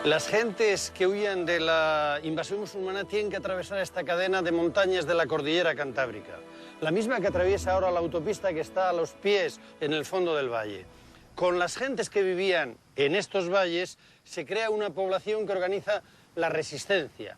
Las gentes que huyen de la invasión musulmana tienen que atravesar esta cadena de montañas de la cordillera cantábrica, la misma que atraviesa ahora la autopista que está a los pies en el fondo del valle. Con las gentes que vivían en estos valles se crea una población que organiza la resistencia.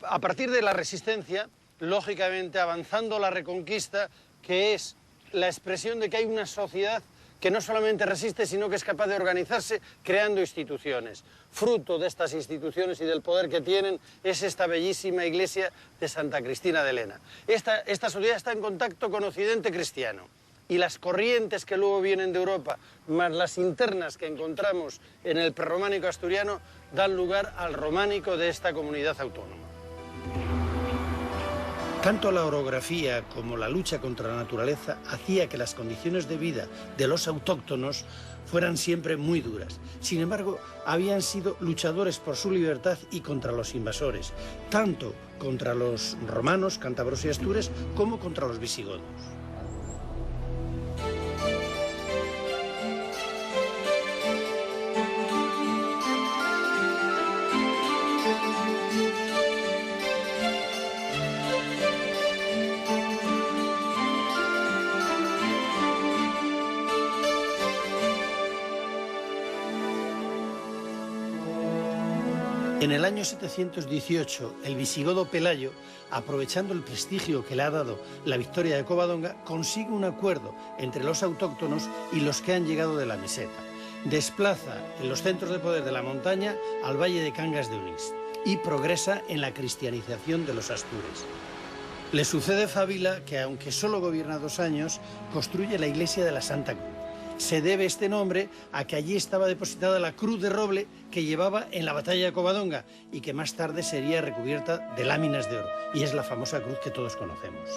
A partir de la resistencia, lógicamente avanzando la reconquista, que es la expresión de que hay una sociedad que no solamente resiste, sino que es capaz de organizarse creando instituciones. Fruto de estas instituciones y del poder que tienen es esta bellísima iglesia de Santa Cristina de Elena. Esta sociedad está en contacto con Occidente cristiano y las corrientes que luego vienen de Europa, más las internas que encontramos en el prerrománico asturiano, dan lugar al románico de esta comunidad autónoma. Tanto la orografía como la lucha contra la naturaleza hacía que las condiciones de vida de los autóctonos fueran siempre muy duras. Sin embargo, habían sido luchadores por su libertad y contra los invasores, tanto contra los romanos, cántabros y astures, como contra los visigodos. En el año 718, el visigodo Pelayo, aprovechando el prestigio que le ha dado la victoria de Covadonga, consigue un acuerdo entre los autóctonos y los que han llegado de la meseta. Desplaza en los centros de poder de la montaña al valle de Cangas de Onís y progresa en la cristianización de los astures. Le sucede Fávila, que aunque solo gobierna 2 años, construye la iglesia de la Santa Cruz. Se debe este nombre a que allí estaba depositada la cruz de roble que llevaba en la batalla de Covadonga y que más tarde sería recubierta de láminas de oro. Y es la famosa cruz que todos conocemos.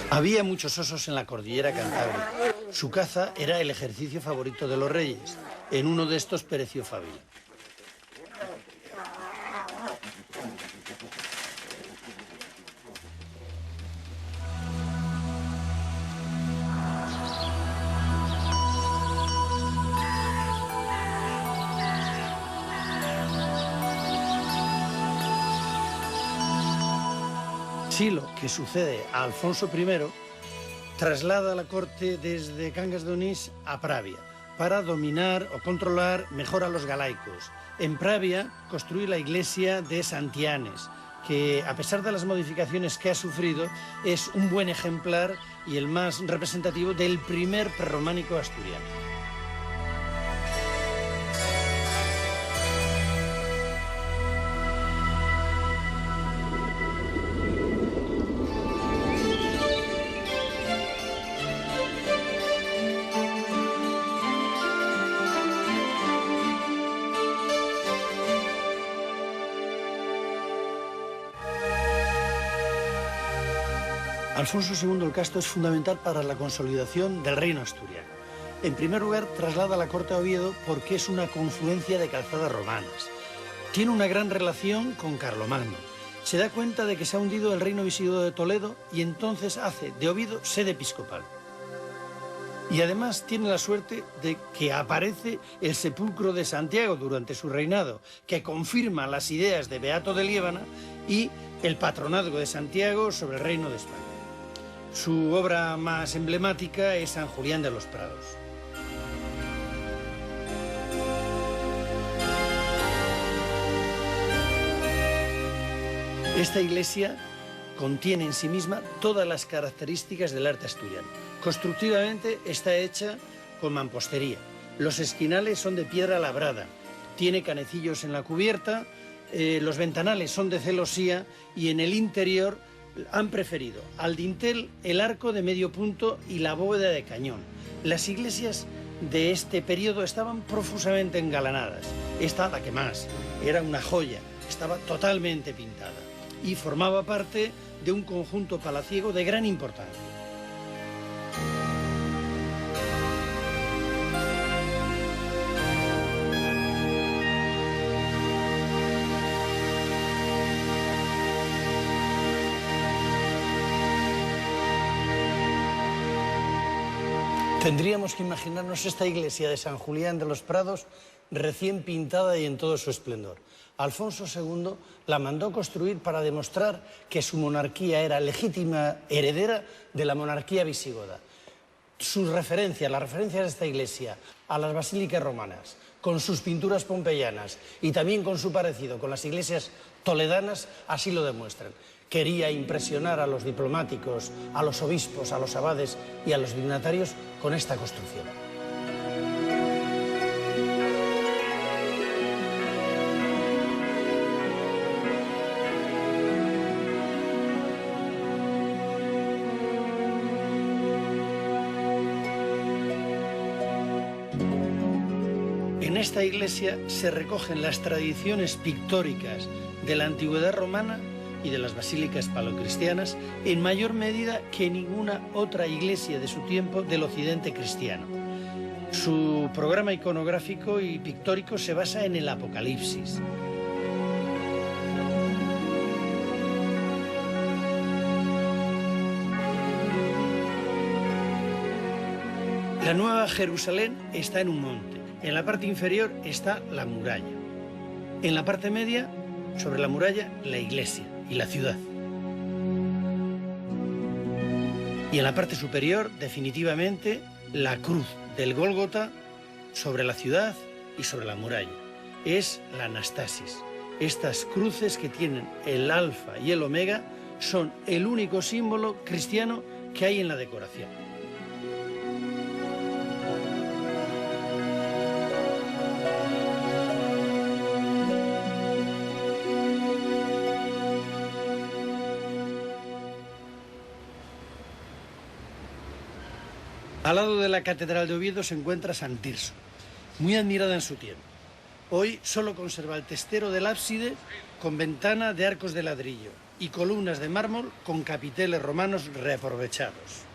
Había muchos osos en la cordillera cantábrica. Su caza era el ejercicio favorito de los reyes. En uno de estos pereció Fávila. Silo, que sucede a Alfonso I, traslada la corte desde Cangas de Onís a Pravia para dominar o controlar mejor a los galaicos. En Pravia construye la iglesia de Santianes, que a pesar de las modificaciones que ha sufrido, es un buen ejemplar y el más representativo del primer prerrománico asturiano. Alfonso II el Casto es fundamental para la consolidación del reino asturiano. En primer lugar, traslada la corte a Oviedo porque es una confluencia de calzadas romanas. Tiene una gran relación con Carlomagno. Se da cuenta de que se ha hundido el reino visigodo de Toledo y entonces hace de Oviedo sede episcopal. Y además tiene la suerte de que aparece el sepulcro de Santiago durante su reinado, que confirma las ideas de Beato de Liébana y el patronazgo de Santiago sobre el reino de España. Su obra más emblemática es San Julián de los Prados. Esta iglesia contiene en sí misma todas las características del arte asturiano. Constructivamente está hecha con mampostería. Los esquinales son de piedra labrada. Tiene canecillos en la cubierta, los ventanales son de celosía y en el interior han preferido al dintel el arco de medio punto y la bóveda de cañón. Las iglesias de este periodo estaban profusamente engalanadas. Esta, la que más, era una joya, estaba totalmente pintada y formaba parte de un conjunto palaciego de gran importancia. Tendríamos que imaginarnos esta iglesia de San Julián de los Prados recién pintada y en todo su esplendor. Alfonso II la mandó construir para demostrar que su monarquía era legítima heredera de la monarquía visigoda. Sus referencias, las referencias de esta iglesia a las basílicas romanas, con sus pinturas pompeyanas y también con su parecido con las iglesias toledanas, así lo demuestran. Quería impresionar a los diplomáticos, a los obispos, a los abades y a los dignatarios con esta construcción. En esta iglesia se recogen las tradiciones pictóricas de la antigüedad romana y de las basílicas paleocristianas en mayor medida que ninguna otra iglesia de su tiempo del occidente cristiano. Su programa iconográfico y pictórico se basa en el Apocalipsis. La Nueva Jerusalén está en un monte. En la parte inferior está la muralla. En la parte media, sobre la muralla, la iglesia y la ciudad. Y en la parte superior, definitivamente, la cruz del Gólgota sobre la ciudad y sobre la muralla. Es la anastasis. Estas cruces que tienen el alfa y el omega son el único símbolo cristiano que hay en la decoración. Al lado de la Catedral de Oviedo se encuentra San Tirso, muy admirada en su tiempo. Hoy solo conserva el testero del ábside con ventana de arcos de ladrillo y columnas de mármol con capiteles romanos reaprovechados.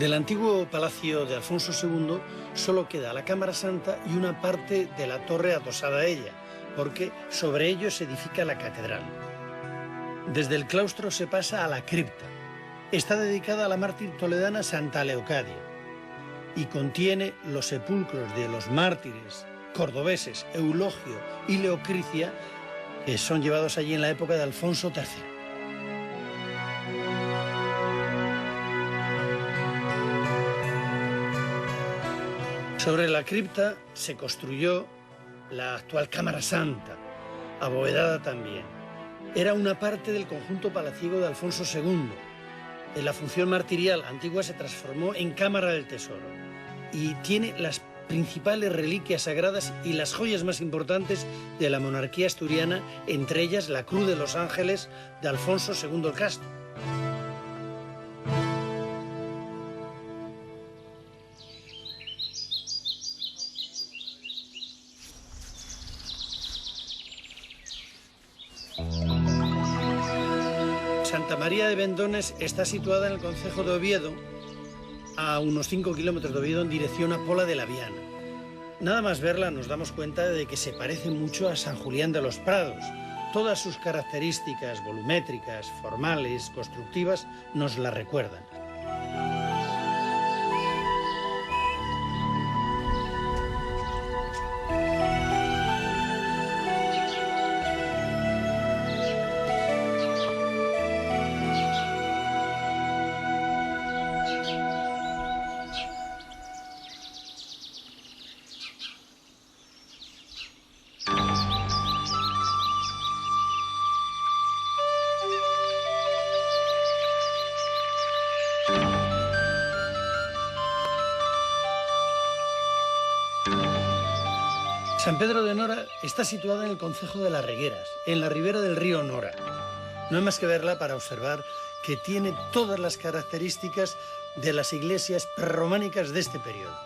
Del antiguo palacio de Alfonso II solo queda la Cámara Santa y una parte de la torre adosada a ella, porque sobre ello se edifica la catedral. Desde el claustro se pasa a la cripta. Está dedicada a la mártir toledana Santa Leocadia y contiene los sepulcros de los mártires cordobeses Eulogio y Leocricia, que son llevados allí en la época de Alfonso III. Sobre la cripta se construyó la actual Cámara Santa, abovedada también. Era una parte del conjunto palaciego de Alfonso II. En la función martirial antigua se transformó en Cámara del Tesoro y tiene las principales reliquias sagradas y las joyas más importantes de la monarquía asturiana, entre ellas la Cruz de los Ángeles de Alfonso II el Casto. Santa María de Vendones está situada en el concejo de Oviedo, a unos 5 kilómetros de Oviedo en dirección a Pola de la Viana. Nada más verla nos damos cuenta de que se parece mucho a San Julián de los Prados. Todas sus características volumétricas, formales, constructivas, nos la recuerdan. San Pedro de Nora está situada en el concejo de Las Regueras, en la ribera del río Nora. No hay más que verla para observar que tiene todas las características de las iglesias prerrománicas de este periodo.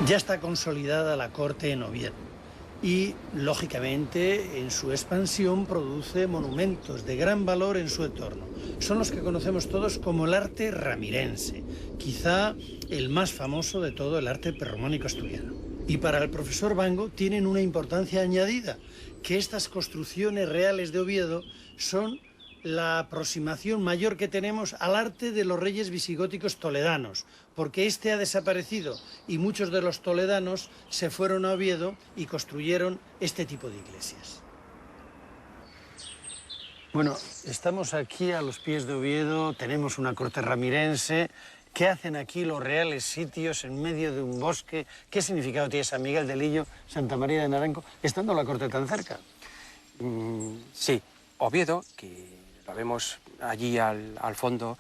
Ya está consolidada la corte en Oviedo y, lógicamente, en su expansión produce monumentos de gran valor en su entorno. Son los que conocemos todos como el arte ramirense, quizá el más famoso de todo el arte prerrománico asturiano. Y para el profesor Vango tienen una importancia añadida, que estas construcciones reales de Oviedo son la aproximación mayor que tenemos al arte de los reyes visigóticos toledanos, porque este ha desaparecido y muchos de los toledanos se fueron a Oviedo y construyeron este tipo de iglesias. Bueno, estamos aquí a los pies de Oviedo, tenemos una corte ramirense. ¿Qué hacen aquí los reales sitios en medio de un bosque? ¿Qué significado tiene San Miguel de Lillo, Santa María de Naranco, estando la corte tan cerca? Sí, Oviedo, que lo vemos allí al fondo,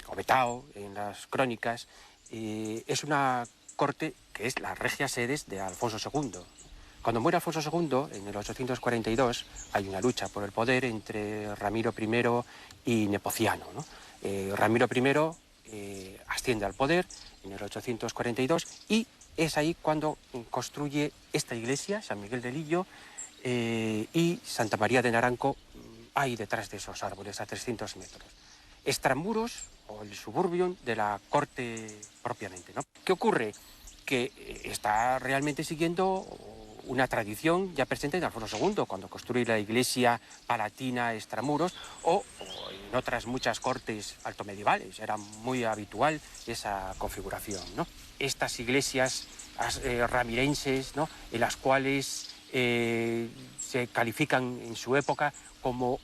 o Betao, en las crónicas, es una corte que es la regia sedes de Alfonso II. Cuando muere Alfonso II, en el 842, hay una lucha por el poder entre Ramiro I y Nepociano, ¿no? Ramiro I asciende al poder en el 842 y es ahí cuando construye esta iglesia, San Miguel de Lillo, y Santa María de Naranco, ahí detrás de esos árboles, a 300 metros. Extramuros, o el suburbium de la corte propiamente, ¿no? ¿Qué ocurre? Que está realmente siguiendo una tradición ya presente de Alfonso II, cuando construye la iglesia palatina extramuros, o en otras muchas cortes altomedievales. Era muy habitual esa configuración, ¿no? Estas iglesias ramirenses, ¿no?, en las cuales se califican en su época como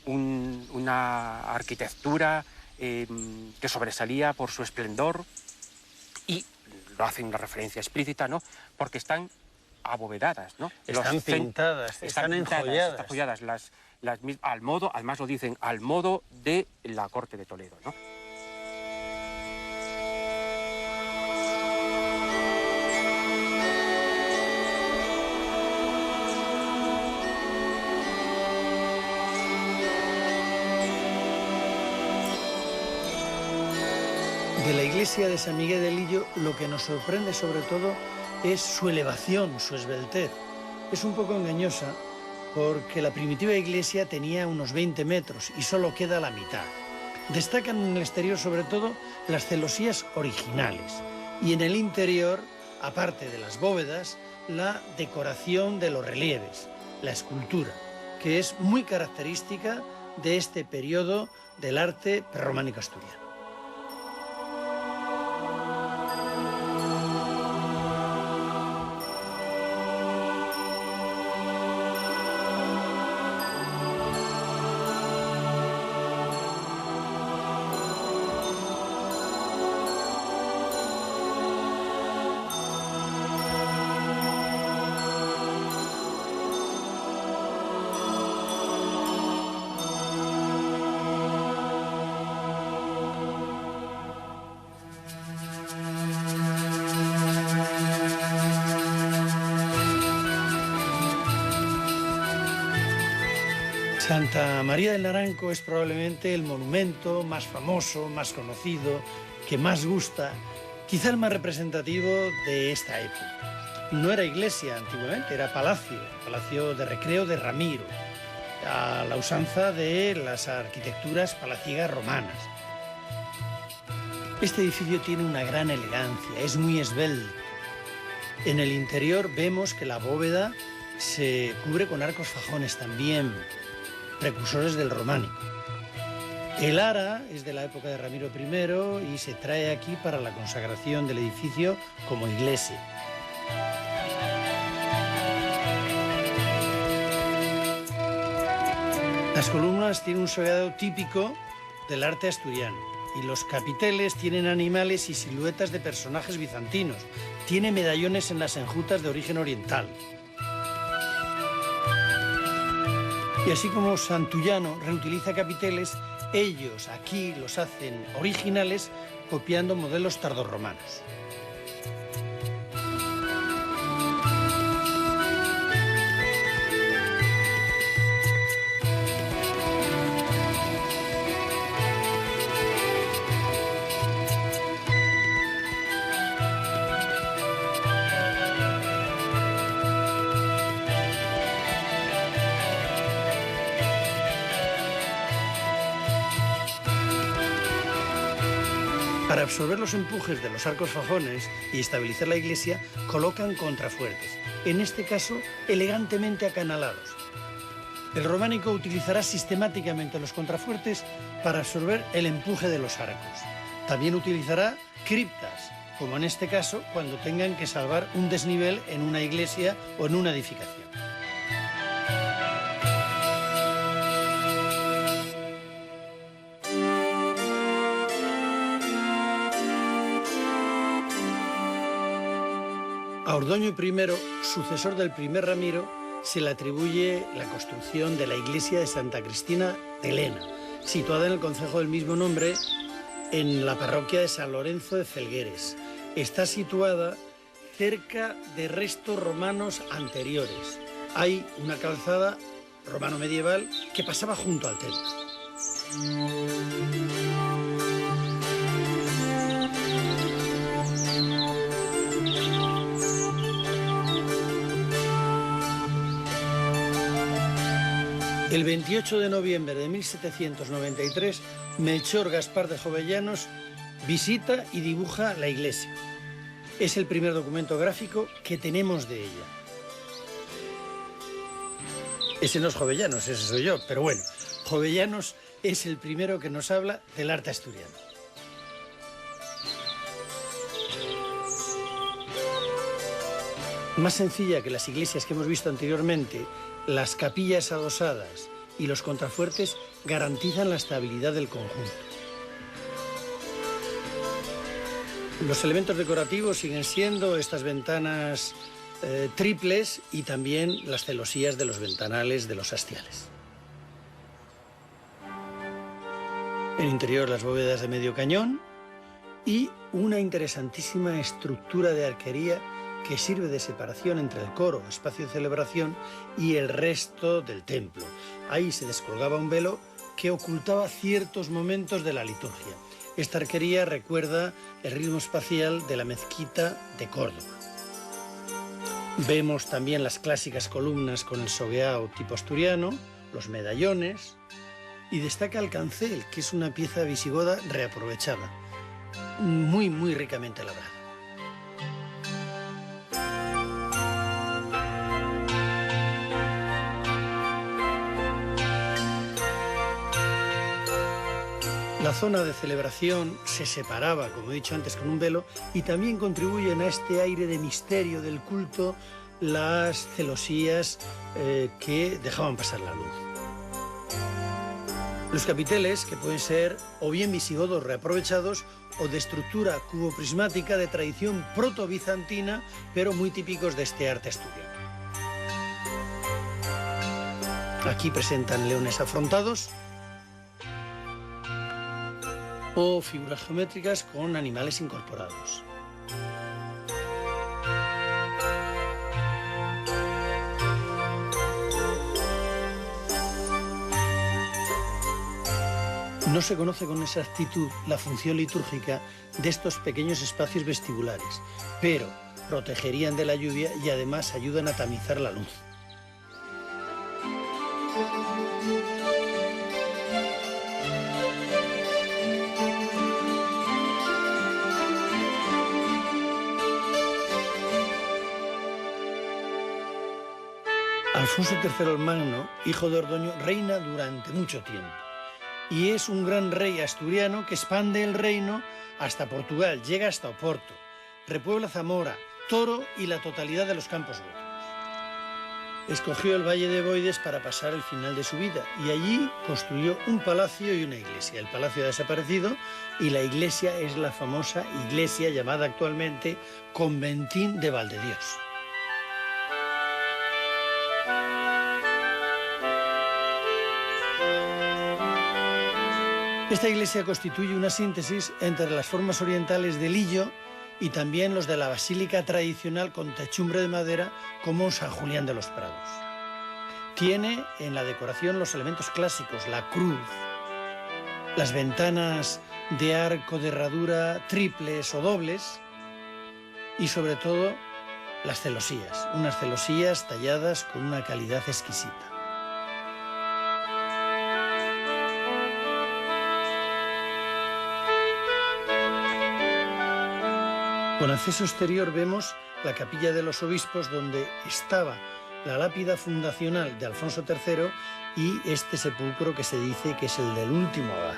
una arquitectura que sobresalía por su esplendor, y lo hacen una referencia explícita, ¿no?, porque están abovedadas, ¿no? Están pintadas, están enjolladas. Están enjolladas, al modo, además lo dicen, al modo de la corte de Toledo, ¿no? De la iglesia de San Miguel de Lillo, lo que nos sorprende sobre todo es su elevación, su esbeltez. Es un poco engañosa porque la primitiva iglesia tenía unos 20 metros y solo queda la mitad. Destacan en el exterior sobre todo las celosías originales y en el interior, aparte de las bóvedas, la decoración de los relieves, la escultura, que es muy característica de este periodo del arte prerrománico asturiano. Santa María del Naranco es probablemente el monumento más famoso, más conocido, que más gusta, quizá el más representativo de esta época. No era iglesia antiguamente, era palacio de recreo de Ramiro, a la usanza de las arquitecturas palaciegas romanas. Este edificio tiene una gran elegancia, es muy esbelto. En el interior vemos que la bóveda se cubre con arcos fajones también, precursores del románico. El ara es de la época de Ramiro I y se trae aquí para la consagración del edificio como iglesia. Las columnas tienen un soleado típico del arte asturiano y los capiteles tienen animales y siluetas de personajes bizantinos. Tiene medallones en las enjutas de origen oriental. Y así como Santullano reutiliza capiteles, ellos aquí los hacen originales copiando modelos tardorromanos. Para absorber los empujes de los arcos fajones y estabilizar la iglesia, colocan contrafuertes, en este caso elegantemente acanalados. El románico utilizará sistemáticamente los contrafuertes para absorber el empuje de los arcos. También utilizará criptas, como en este caso cuando tengan que salvar un desnivel en una iglesia o en una edificación. A Ordoño I, sucesor del primer Ramiro, se le atribuye la construcción de la iglesia de Santa Cristina de Lena, situada en el concejo del mismo nombre, en la parroquia de San Lorenzo de Felgueres. Está situada cerca de restos romanos anteriores. Hay una calzada romano medieval que pasaba junto al templo. El 28 de noviembre de 1793, Melchor Gaspar de Jovellanos visita y dibuja la iglesia. Es el primer documento gráfico que tenemos de ella. Ese no es Jovellanos, ese soy yo, pero bueno, Jovellanos es el primero que nos habla del arte asturiano. Más sencilla que las iglesias que hemos visto anteriormente, las capillas adosadas y los contrafuertes garantizan la estabilidad del conjunto. Los elementos decorativos siguen siendo estas ventanas triples y también las celosías de los ventanales de los hastiales. El interior, las bóvedas de medio cañón y una interesantísima estructura de arquería que sirve de separación entre el coro, espacio de celebración, y el resto del templo. Ahí se descolgaba un velo que ocultaba ciertos momentos de la liturgia. Esta arquería recuerda el ritmo espacial de la mezquita de Córdoba. Vemos también las clásicas columnas con el sogueado tipo asturiano, los medallones, y destaca el cancel, que es una pieza visigoda reaprovechada, muy ricamente labrada. La zona de celebración se separaba, como he dicho antes, con un velo, y también contribuyen a este aire de misterio del culto las celosías que dejaban pasar la luz. Los capiteles, que pueden ser o bien visigodos reaprovechados o de estructura cuboprismática de tradición proto-bizantina, pero muy típicos de este arte asturiano. Aquí presentan leones afrontados o figuras geométricas con animales incorporados. No se conoce con exactitud la función litúrgica de estos pequeños espacios vestibulares, pero protegerían de la lluvia y además ayudan a tamizar la luz. Alfonso III el Magno, hijo de Ordoño, reina durante mucho tiempo y es un gran rey asturiano que expande el reino hasta Portugal, llega hasta Oporto, repuebla Zamora, Toro y la totalidad de los campos góticos. Escogió el Valle de Boides para pasar el final de su vida y allí construyó un palacio y una iglesia. El palacio ha desaparecido y la iglesia es la famosa iglesia llamada actualmente Conventín de Valdedios. Esta iglesia constituye una síntesis entre las formas orientales de Lillo y también los de la basílica tradicional con techumbre de madera como San Julián de los Prados. Tiene en la decoración los elementos clásicos, la cruz, las ventanas de arco de herradura triples o dobles y sobre todo las celosías, unas celosías talladas con una calidad exquisita. Con acceso exterior vemos la capilla de los obispos, donde estaba la lápida fundacional de Alfonso III y este sepulcro que se dice que es el del último abad.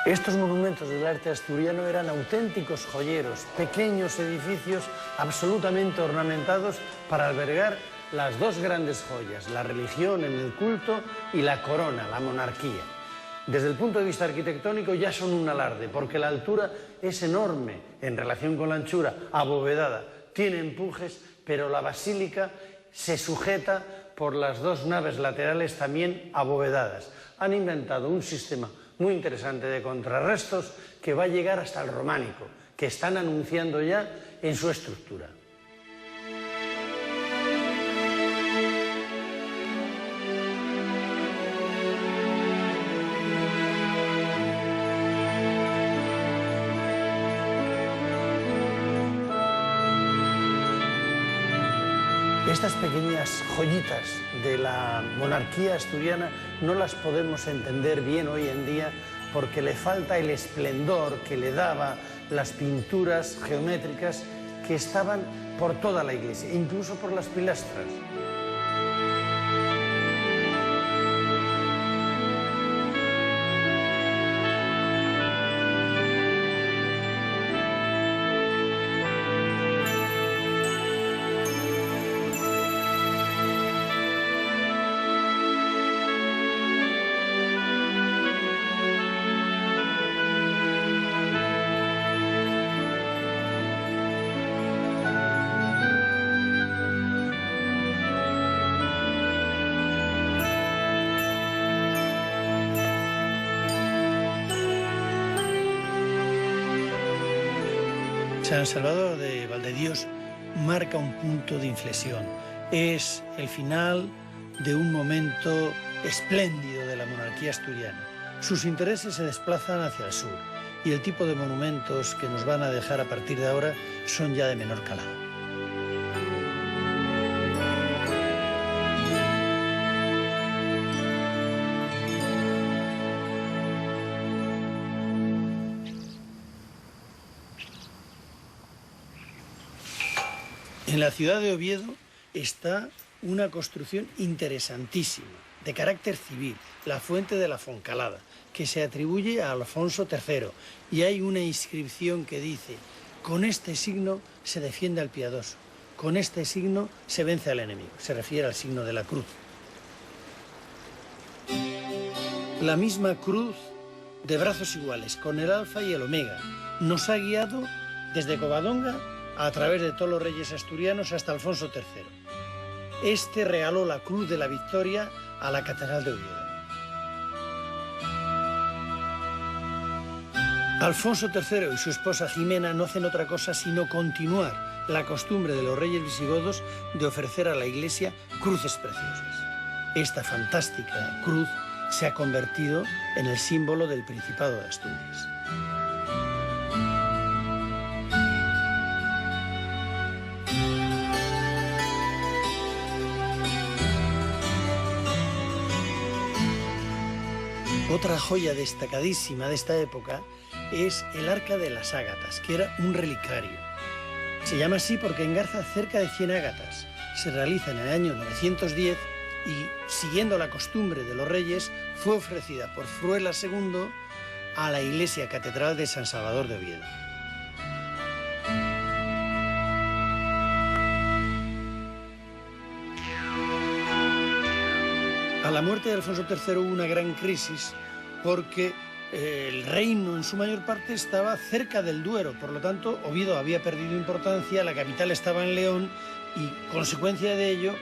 Estos monumentos del arte asturiano eran auténticos joyeros, pequeños edificios absolutamente ornamentados para albergar las dos grandes joyas, la religión en el culto y la corona, la monarquía. Desde el punto de vista arquitectónico ya son un alarde, porque la altura es enorme en relación con la anchura, abovedada, tiene empujes, pero la basílica se sujeta por las dos naves laterales también abovedadas. Han inventado un sistema muy interesante de contrarrestos que va a llegar hasta el románico, que están anunciando ya en su estructura. Estas pequeñas joyitas de la monarquía asturiana no las podemos entender bien hoy en día porque le falta el esplendor que le daba las pinturas geométricas que estaban por toda la iglesia, incluso por las pilastras. San Salvador de Valdedios marca un punto de inflexión. Es el final de un momento espléndido de la monarquía asturiana. Sus intereses se desplazan hacia el sur y el tipo de monumentos que nos van a dejar a partir de ahora son ya de menor calado. En la ciudad de Oviedo está una construcción interesantísima, de carácter civil, la fuente de la Foncalada, que se atribuye a Alfonso III, y hay una inscripción que dice: con este signo se defiende al piadoso, con este signo se vence al enemigo. Se refiere al signo de la cruz. La misma cruz de brazos iguales, con el alfa y el omega, nos ha guiado desde Covadonga a través de todos los reyes asturianos hasta Alfonso III. Este regaló la Cruz de la Victoria a la Catedral de Oviedo. Alfonso III y su esposa Jimena no hacen otra cosa sino continuar la costumbre de los reyes visigodos de ofrecer a la Iglesia cruces preciosas. Esta fantástica cruz se ha convertido en el símbolo del Principado de Asturias. Otra joya destacadísima de esta época es el Arca de las Ágatas, que era un relicario. Se llama así porque engarza cerca de 100 ágatas. Se realiza en el año 910 y, siguiendo la costumbre de los reyes, fue ofrecida por Fruela II a la Iglesia Catedral de San Salvador de Oviedo. A la muerte de Alfonso III hubo una gran crisis porque el reino en su mayor parte estaba cerca del Duero, por lo tanto Oviedo había perdido importancia, la capital estaba en León y consecuencia de ello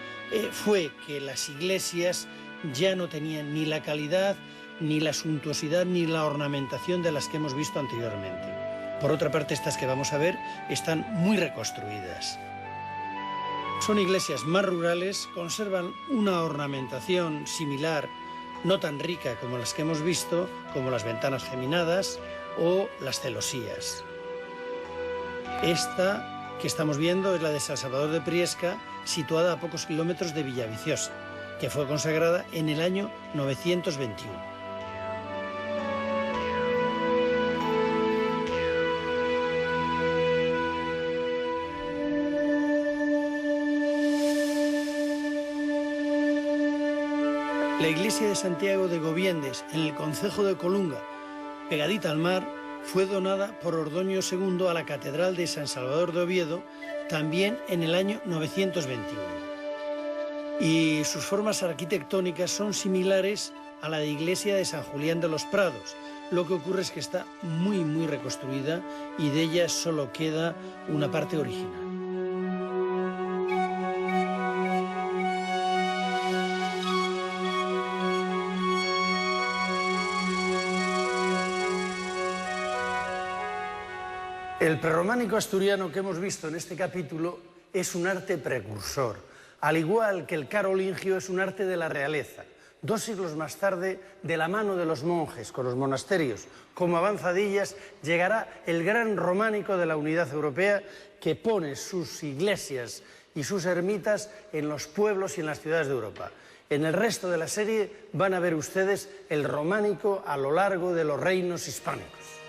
fue que las iglesias ya no tenían ni la calidad, ni la suntuosidad, ni la ornamentación de las que hemos visto anteriormente. Por otra parte, estas que vamos a ver están muy reconstruidas. Son iglesias más rurales, conservan una ornamentación similar, no tan rica como las que hemos visto, como las ventanas geminadas o las celosías. Esta que estamos viendo es la de San Salvador de Priesca, situada a pocos kilómetros de Villaviciosa, que fue consagrada en el año 921. La iglesia de Santiago de Goviendes, en el concejo de Colunga, pegadita al mar, fue donada por Ordoño II a la Catedral de San Salvador de Oviedo, también en el año 921. Y sus formas arquitectónicas son similares a la de iglesia de San Julián de los Prados. Lo que ocurre es que está muy reconstruida y de ella solo queda una parte original. El prerrománico asturiano que hemos visto en este capítulo es un arte precursor, al igual que el carolingio es un arte de la realeza. 2 siglos más tarde, de la mano de los monjes, con los monasterios como avanzadillas, llegará el gran románico de la unidad europea que pone sus iglesias y sus ermitas en los pueblos y en las ciudades de Europa. En el resto de la serie van a ver ustedes el románico a lo largo de los reinos hispánicos.